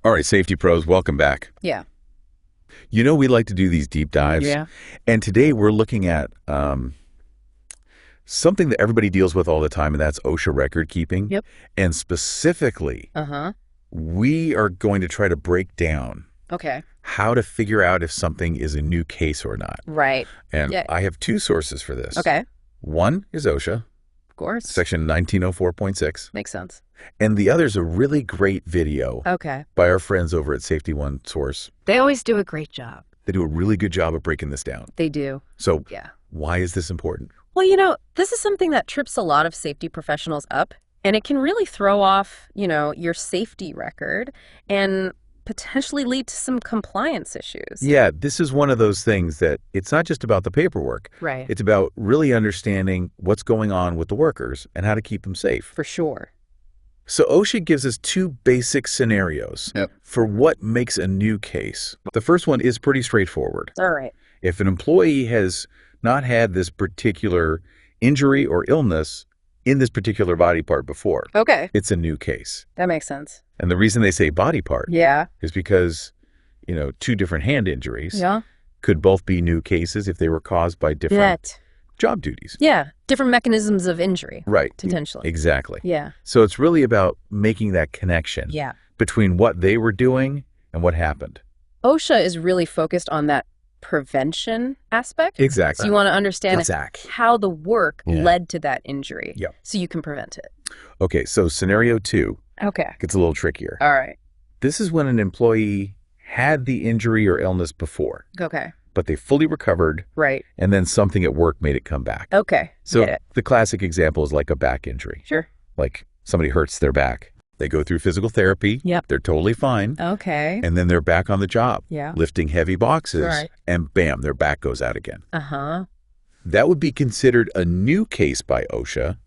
All right, safety pros, welcome back. Yeah. You know we like to do these deep dives. Yeah. And today we're looking at something that everybody deals with all the time, and that's OSHA record keeping. Yep. And specifically, we are going to try to break down how to figure out if something is a new case or not. Right. And I have two sources for this. Okay. One is OSHA. Of course. Section 1904.6. Makes sense. And the other is a really great video by our friends over at Safety One Source. They always do a great job. They do a really good job of breaking this down. They do. So why is this important? Well, you know, this is something that trips a lot of safety professionals up, and it can really throw off, you know, your safety record and potentially lead to some compliance issues. Yeah, this is one of those things that it's not just about the paperwork. Right. It's about really understanding what's going on with the workers and how to keep them safe. For sure. So OSHA gives us two basic scenarios for what makes a new case. The first one is pretty straightforward. All right. If an employee has not had this particular injury or illness in this particular body part before, it's a new case. That makes sense. And the reason they say body part is because, you know, two different hand injuries could both be new cases if they were caused by different job duties. Yeah, different mechanisms of injury. Right. Potentially. Exactly. Yeah. So it's really about making that connection between what they were doing and what happened. OSHA is really focused on that prevention aspect. Exactly. So you want to understand how the work led to that injury so you can prevent it. Okay, so scenario 2 gets a little trickier. All right. This is when an employee had the injury or illness before. But they fully recovered. Right. And then something at work made it come back. So the classic example is like a back injury. Sure. Like somebody hurts their back. They go through physical therapy. They're totally fine. And then they're back on the job. Lifting heavy boxes. And bam, their back goes out again. That would be considered a new case by OSHA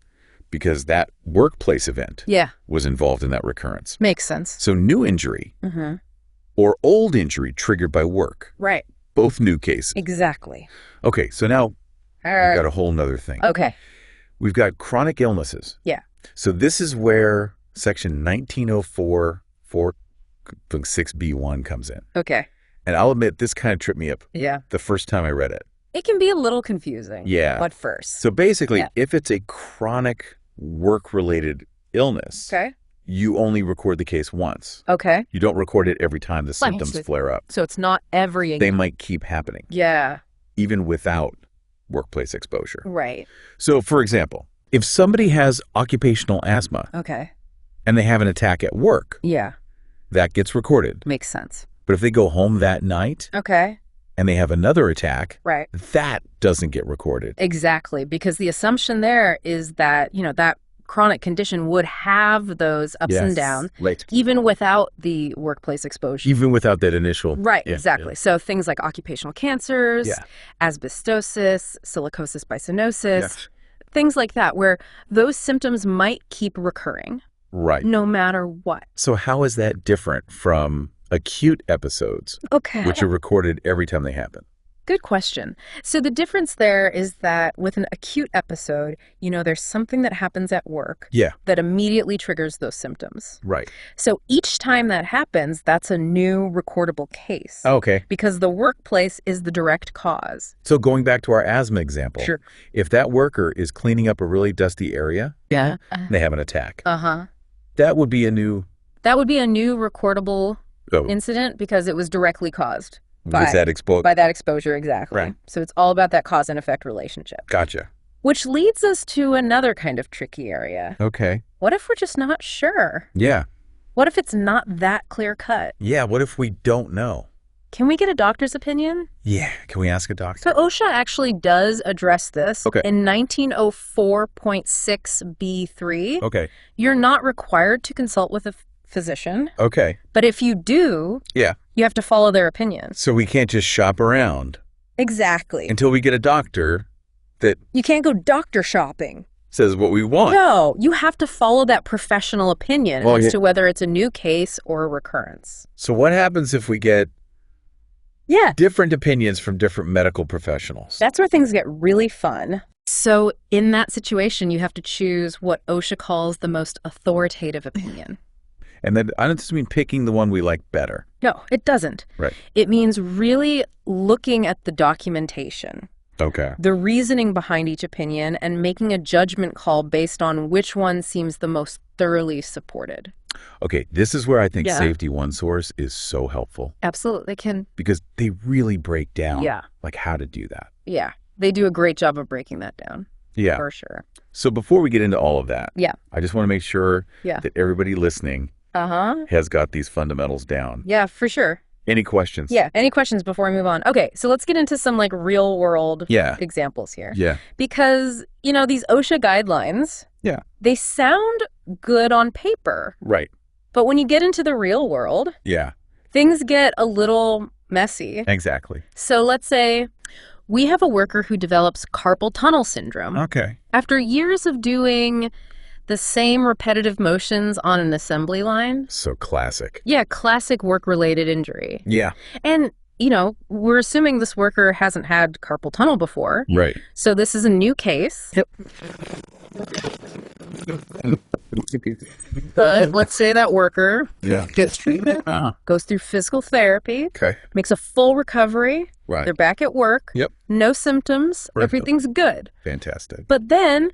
because that workplace event was involved in that recurrence. Makes sense. So new injury or old injury triggered by work. Right. Both new cases. Exactly. Okay, so now we've got a whole nother thing. We've got chronic illnesses. So this is where Section 1904.6B1 comes in. And I'll admit, this kind of tripped me up the first time I read it. It can be a little confusing. But first. So basically, if it's a chronic work-related illness, you only record the case once. You don't record it every time the symptoms flare up. So it's not every... They might keep happening. Even without workplace exposure. Right. So, for example, if somebody has occupational asthma and they have an attack at work, that gets recorded. Makes sense. But if they go home that night and they have another attack, that doesn't get recorded. Exactly, because the assumption there is that, you know, that chronic condition would have those ups and downs, even without the workplace exposure. Even without that initial... exactly. So things like occupational cancers, asbestosis, silicosis bisonosis, things like that, where those symptoms might keep recurring. No matter what. So how is that different from acute episodes, which are recorded every time they happen? Good question. So the difference there is that with an acute episode, you know, there's something that happens at work that immediately triggers those symptoms. So each time that happens, that's a new recordable case. Because the workplace is the direct cause. So going back to our asthma example, if that worker is cleaning up a really dusty area, they have an attack. That would be a new... That would be a new recordable incident because it was directly caused. By that exposure, exactly. So it's all about that cause and effect relationship. Gotcha. Which leads us to another kind of tricky area. What if we're just not sure? What if it's not that clear cut? What if we don't know? Can we get a doctor's opinion? Can we ask a doctor? So OSHA actually does address this in 1904.6B3. You're not required to consult with a physician. But if you do, you have to follow their opinion. So we can't just shop around. Exactly. Until we get a doctor that... You can't go doctor shopping. Says what we want. No, you have to follow that professional opinion as to whether it's a new case or a recurrence. So what happens if we get different opinions from different medical professionals? That's where things get really fun. So in that situation, you have to choose what OSHA calls the most authoritative opinion. And that I don't just mean picking the one we like better. No, it doesn't. Right. It means really looking at the documentation. Okay. The reasoning behind each opinion and making a judgment call based on which one seems the most thoroughly supported. Okay, this is where I think Safety One Source is so helpful. Absolutely can. Because they really break down like how to do that. Yeah, they do a great job of breaking that down. Yeah. For sure. So before we get into all of that, I just want to make sure that everybody listening has got these fundamentals down. Yeah, for sure. Any questions? Yeah, any questions before I move on? Okay, so let's get into some like real world examples here. Yeah. Because, you know, these OSHA guidelines, they sound good on paper. Right. But when you get into the real world, things get a little messy. Exactly. So let's say we have a worker who develops carpal tunnel syndrome. Okay. After years of doing the same repetitive motions on an assembly line. So classic. Yeah, classic work-related injury. Yeah. And, you know, we're assuming this worker hasn't had carpal tunnel before. Right. So this is a new case. Yep. Let's say that worker gets treatment, goes through physical therapy, makes a full recovery. Right. They're back at work. Yep. No symptoms. Right. Everything's good. Fantastic. But then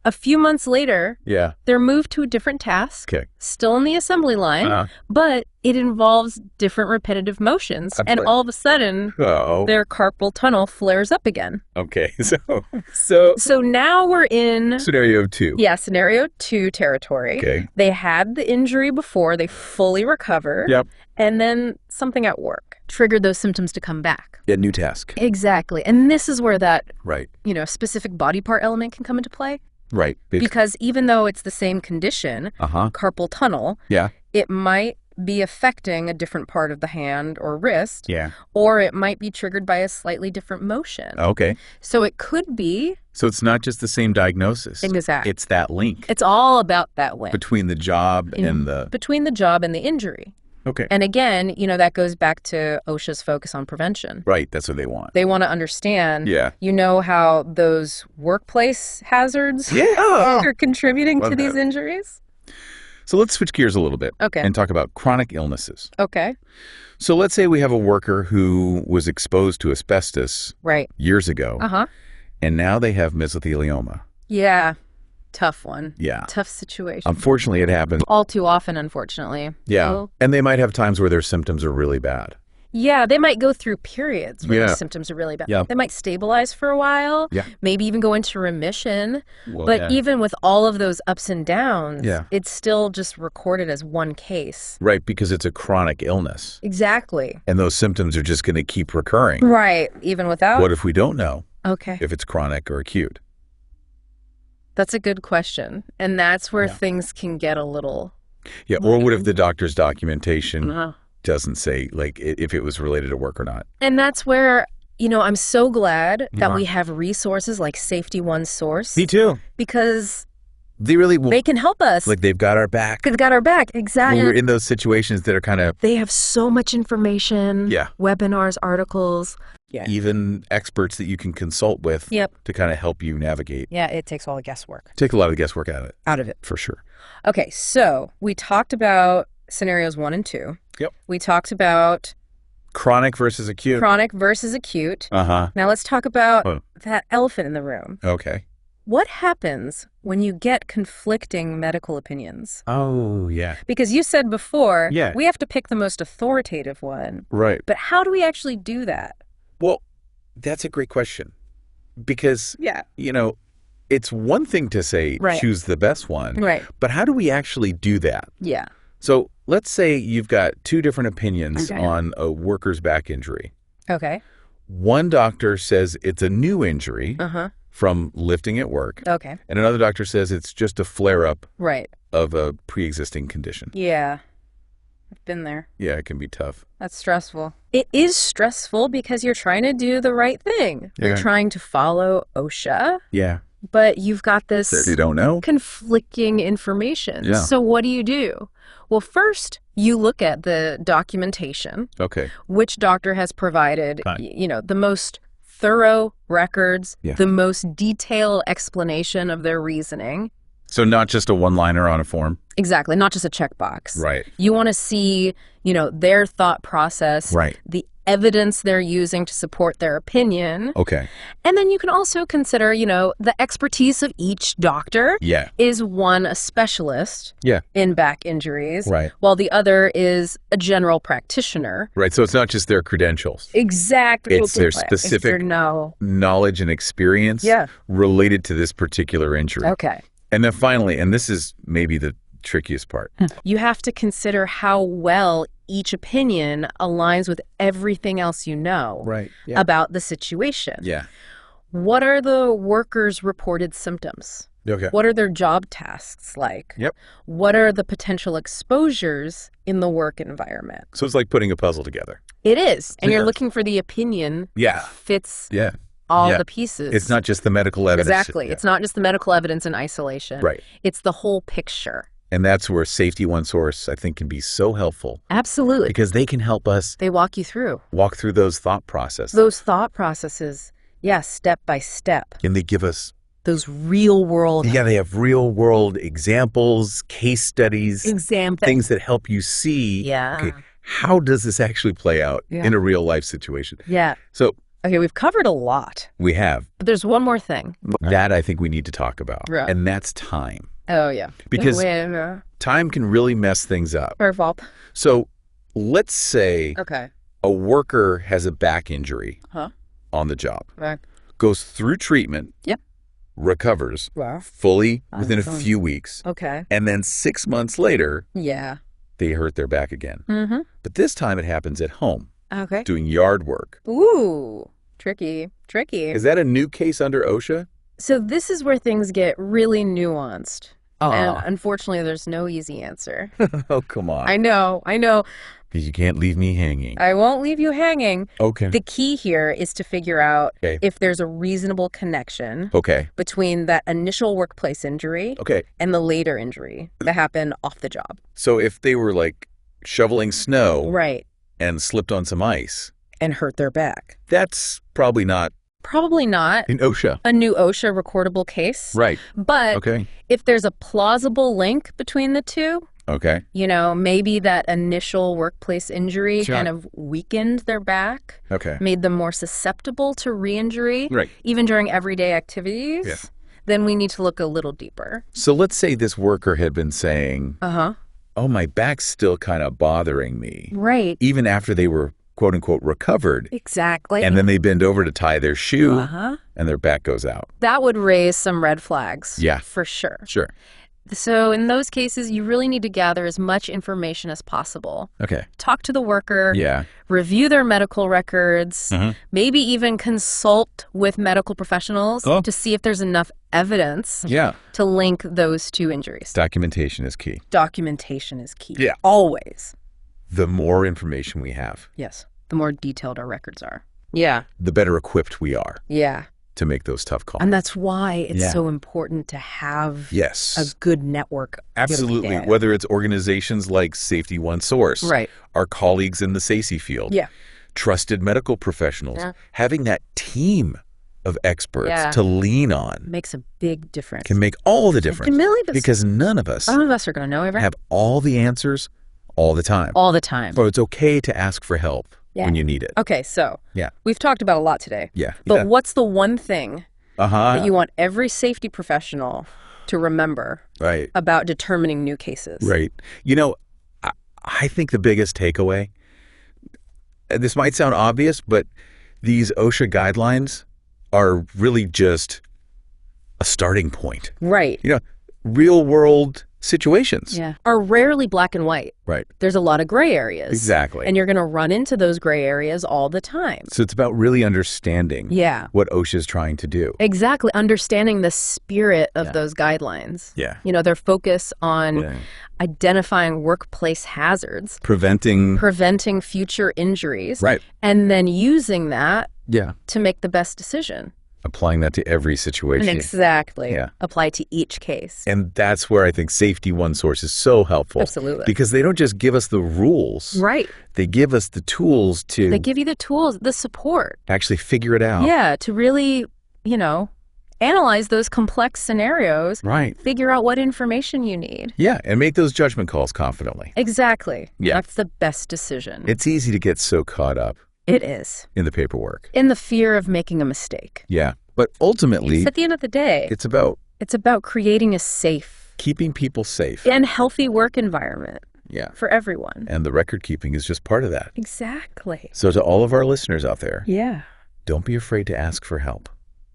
a few months later, they're moved to a different task, still in the assembly line, but it involves different repetitive motions. That's and right. all of a sudden, their carpal tunnel flares up again. Okay. So now we're in scenario 2. Yeah, scenario 2 territory. Okay. They had the injury before, they fully recover. Yep. And then something at work triggered those symptoms to come back. Yeah, new task. Exactly. And this is where that, Right. you know, specific body part element can come into play. Right. Because even though it's the same condition, carpal tunnel, it might be affecting a different part of the hand or wrist. Yeah. Or it might be triggered by a slightly different motion. Okay. So it could be. So it's not just the same diagnosis. Exactly. It's that link. It's all about that link. Between the job and the... Between the job and the injury. Okay. And again, you know, that goes back to OSHA's focus on prevention. Right. That's what they want. They want to understand, Yeah. you know, how those workplace hazards are contributing to these injuries. So let's switch gears a little bit. Okay. And talk about chronic illnesses. Okay. So let's say we have a worker who was exposed to asbestos years ago. And now they have mesothelioma. Yeah. Tough one. Yeah. Tough situation. Unfortunately, it happens. All too often, unfortunately. Yeah. So, and they might have times where their symptoms are really bad. yeah, they might go through periods where the symptoms are really bad. Yeah. They might stabilize for a while. Yeah. Maybe even go into remission. Well, but even with all of those ups and downs, Yeah. it's still just recorded as one case. Right, because it's a chronic illness. Exactly. And those symptoms are just going to keep recurring. Right. Even without? What if we don't know Okay. if it's chronic or acute? That's a good question. And that's where things can get a little... Yeah, or what if the doctor's documentation doesn't say, like, if it was related to work or not? And that's where, you know, I'm so glad that we have resources like Safety One Source. Me too. Because they really will. They can help us. Like, they've got our back. They've got our back, exactly. When we're in those situations that are kind of... They have so much information. Yeah. Webinars, articles. Yeah. Even experts that you can consult with to kind of help you navigate. Yeah, it takes all the guesswork. Take a lot of the guesswork out of it. Out of it. For sure. Okay, so we talked about scenarios 1 and 2. Yep. We talked about... Chronic versus acute. Chronic versus acute. Now let's talk about that elephant in the room. Okay. What happens when you get conflicting medical opinions? Oh, yeah. Because you said before, we have to pick the most authoritative one. Right. But how do we actually do that? Well, that's a great question. Because, you know, it's one thing to say choose the best one. Right. But how do we actually do that? Yeah. So let's say you've got 2 different opinions on a worker's back injury. Okay. One doctor says it's a new injury from lifting at work. Okay. And another doctor says it's just a flare-up of a pre-existing condition. Yeah. I've been there. Yeah, it can be tough. That's stressful. It is stressful because you're trying to do the right thing. You're trying to follow OSHA. Yeah. But you've got this you don't know. conflicting information. Yeah. So what do? Well, first, you look at the documentation. Okay. Which doctor has provided, you know, the most thorough records, the most detailed explanation of their reasoning. So not just a one-liner on a form? Exactly. Not just a checkbox. Right. You want to see, their thought process. Right. The evidence they're using to support their opinion. Okay. And then you can also consider, the expertise of each doctor. Yeah. Is one a specialist in back injuries, right, while the other is a general practitioner. Right. So it's not just their credentials. Exactly. It's their specific knowledge and experience related to this particular injury. Okay. And then finally, and this is maybe the trickiest part, you have to consider how well each opinion aligns with everything else about the situation. Yeah. What are the workers' reported symptoms? Okay. What are their job tasks like? Yep. What are the potential exposures in the work environment? So it's like putting a puzzle together. It is. And you're looking for the opinion that fits all the pieces. It's not just the medical evidence. Exactly. It's not just the medical evidence in isolation. Right. It's the whole picture. And that's where Safety One Source, I think, can be so helpful. Absolutely. Because they can help us. They walk you through. Walk through those thought processes. Those thought processes, step by step. And they give us those real world. Yeah, they have real world examples, case studies, things that help you see. Yeah. Okay, how does this actually play out in a real life situation? Yeah. So. Okay, we've covered a lot. We have. But there's one more thing. That I think we need to talk about. Right. And that's time. Oh, yeah. Because time can really mess things up. Perfect. So let's say a worker has a back injury on the job, goes through treatment, recovers fully within a few weeks, and then 6 months later, they hurt their back again. Mm-hmm. But this time it happens at home, doing yard work. Ooh, tricky. Is that a new case under OSHA? So this is where things get really nuanced. And unfortunately, there's no easy answer. Oh, come on. I know. Because you can't leave me hanging. I won't leave you hanging. Okay. The key here is to figure out if there's a reasonable connection between that initial workplace injury and the later injury that happened off the job. So if they were like shoveling snow and slipped on some ice. And hurt their back. That's probably not. Probably not. In OSHA. A new OSHA recordable case. Right. But if there's a plausible link between the two, maybe that initial workplace injury kind of weakened their back, made them more susceptible to re-injury, even during everyday activities, then we need to look a little deeper. So let's say this worker had been saying, oh, my back's still kind of bothering me. Right. Even after they were quote unquote recovered. Exactly. And then they bend over to tie their shoe and their back goes out. That would raise some red flags. Yeah. For sure. Sure. So in those cases, you really need to gather as much information as possible. Okay. Talk to the worker. Yeah. Review their medical records. Maybe even consult with medical professionals to see if there's enough evidence to link those two injuries. Documentation is key. Documentation is key. Yeah. Always. The more information we have. Yes. The more detailed our records are. Yeah. The better equipped we are. Yeah. To make those tough calls. And that's why it's so important to have a good network. Absolutely. Whether it's organizations like Safety One Source, our colleagues in the SACE field, trusted medical professionals, having that team of experts to lean on. Makes a big difference. Can make all the difference. Because none of us are going to know everything. Have all the answers all the time. All the time. Or it's okay to ask for help. When you need it. Okay, so we've talked about a lot today. Yeah. But what's the one thing that you want every safety professional to remember about determining new cases? Right. I think the biggest takeaway, this might sound obvious, but these OSHA guidelines are really just a starting point. Right. Real world situations are rarely black and white. Right. There's a lot of gray areas. Exactly. And you're going to run into those gray areas all the time. So it's about really understanding what OSHA is trying to do. Exactly. Understanding the spirit of those guidelines. Yeah. Their focus on identifying workplace hazards. Preventing future injuries. Right. And then using that to make the best decision. Applying that to every situation. Exactly. Apply to each case. And that's where I think Safety One Source is so helpful. Absolutely. Because they don't just give us the rules. Right. They give us the tools to... They give you the tools, the support. Actually figure it out. Yeah, to really, analyze those complex scenarios. Right. Figure out what information you need. Yeah, and make those judgment calls confidently. Exactly. Yeah. That's the best decision. It's easy to get so caught up. It is. In the paperwork. In the fear of making a mistake. Yeah, but ultimately, at the end of the day, it's about creating a safe, keeping people safe, and healthy work environment. Yeah. For everyone. And the record keeping is just part of that. Exactly. So to all of our listeners out there, yeah, don't be afraid to ask for help.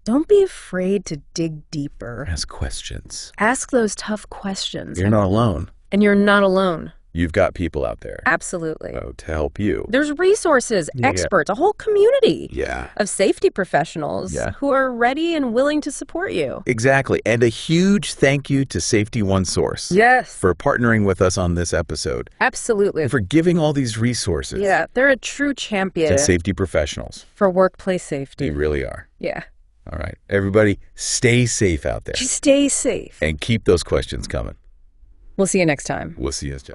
Don't be afraid to dig deeper. Ask questions. Ask those tough questions. You're not alone. And you're not alone. You've got people out there. Absolutely. To help you. There's resources, experts, a whole community of safety professionals who are ready and willing to support you. Exactly. And a huge thank you to Safety One Source. Yes. For partnering with us on this episode. Absolutely. And for giving all these resources. Yeah, they're a true champion. To safety professionals. For workplace safety. They really are. Yeah. All right. Everybody, stay safe out there. Stay safe. And keep those questions coming. We'll see you next time. We'll see you next time.